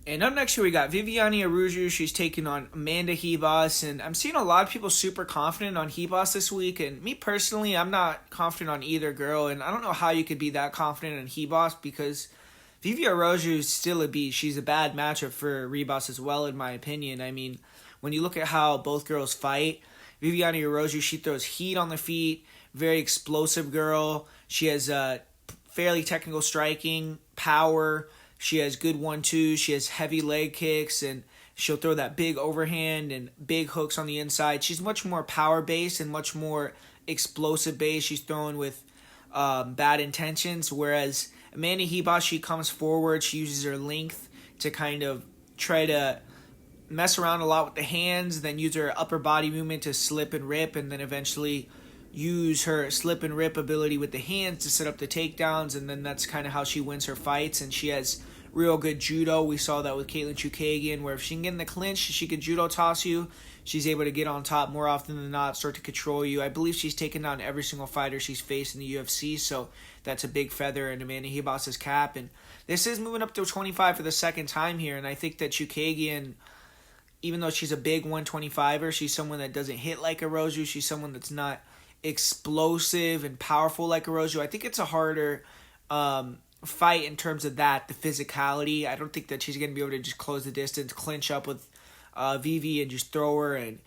And up next here we got Viviane Araujo. She's taking on Amanda Ribas, and I'm seeing a lot of people super confident on Ribas this week. And me personally, I'm not confident on either girl, and I don't know how you could be that confident on Ribas because Vivi Araujo is still a beast. She's a bad matchup for Ribas as well, in my opinion. I mean, when you look at how both girls fight, Viviane Araujo, she throws heat on the feet, very explosive girl. She has fairly technical striking, power. She has good 1-2s. She has heavy leg kicks, and she'll throw that big overhand and big hooks on the inside. She's much more power-based and much more explosive-based. She's throwing with bad intentions, whereas Amanda Ribas, she comes forward. She uses her length to kind of try to mess around a lot with the hands, then use her upper body movement to slip and rip, and then eventually use her slip and rip ability with the hands to set up the takedowns, and then that's kind of how she wins her fights. And she has real good judo. We saw that with Caitlin Chukagian, where if she can get in the clinch, she could judo toss you. She's able to get on top more often than not, start to control you. I believe she's taken down every single fighter she's faced in the UFC, so that's a big feather in Amanda Ribas' cap. And this is moving up to 25 for the second time here, and I think that Chukagian, even though she's a big 125er, she's someone that doesn't hit like Araujo. She's someone that's not explosive and powerful like Araujo. I think it's a harder fight in terms of that, the physicality. I don't think that she's going to be able to just close the distance, clinch up with Vivi and just throw her and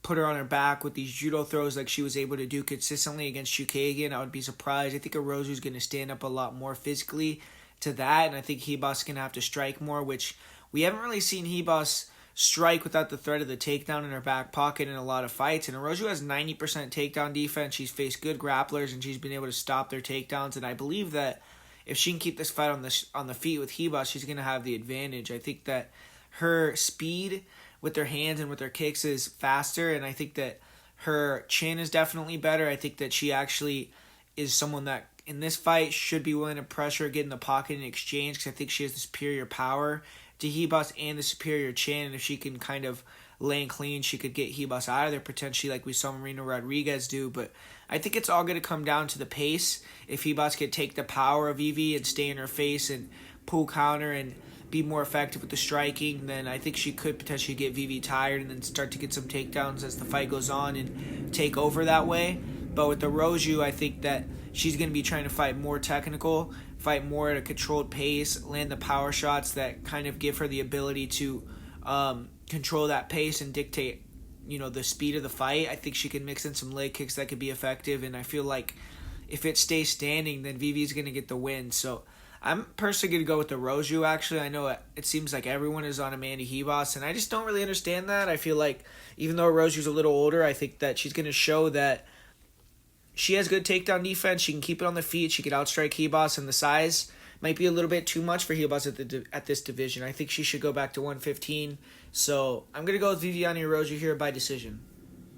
put her on her back with these judo throws like she was able to do consistently against Chukagian. I would be surprised. I think Araujo's going to stand up a lot more physically to that, and I think Ribas is going to have to strike more, which we haven't really seen Ribas strike without the threat of the takedown in her back pocket in a lot of fights. And Araujo has 90% takedown defense. She's faced good grapplers, and she's been able to stop their takedowns. And I believe that if she can keep this fight on the feet with Ribas, she's going to have the advantage. I think that her speed with her hands and with her kicks is faster, and I think that her chin is definitely better. I think that she actually is someone that in this fight should be willing to pressure, get in the pocket in exchange, because I think she has the superior power to Ribas and the superior chin, and if she can kind of lay clean, she could get Ribas out of there potentially like we saw Marina Rodriguez do. But I think it's all going to come down to the pace. If Ribas can take the power of Evie and stay in her face and pull counter and be more effective with the striking, then I think she could potentially get Vivi tired and then start to get some takedowns as the fight goes on and take over that way. But with Araujo, I think that she's going to be trying to fight more technical, fight more at a controlled pace, land the power shots that kind of give her the ability to control that pace and dictate, the speed of the fight. I think she can mix in some leg kicks that could be effective, and I feel like if it stays standing, then Vivi's going to get the win. So I'm personally going to go with Araujo, actually. I know it seems like everyone is on Amanda Ribas, and I just don't really understand that. I feel like even though Araujo's a little older, I think that she's going to show that she has good takedown defense. She can keep it on the feet. She could outstrike Ribas, and the size might be a little bit too much for Ribas at this division. I think she should go back to 115. So I'm going to go with Viviane Araujo here by decision.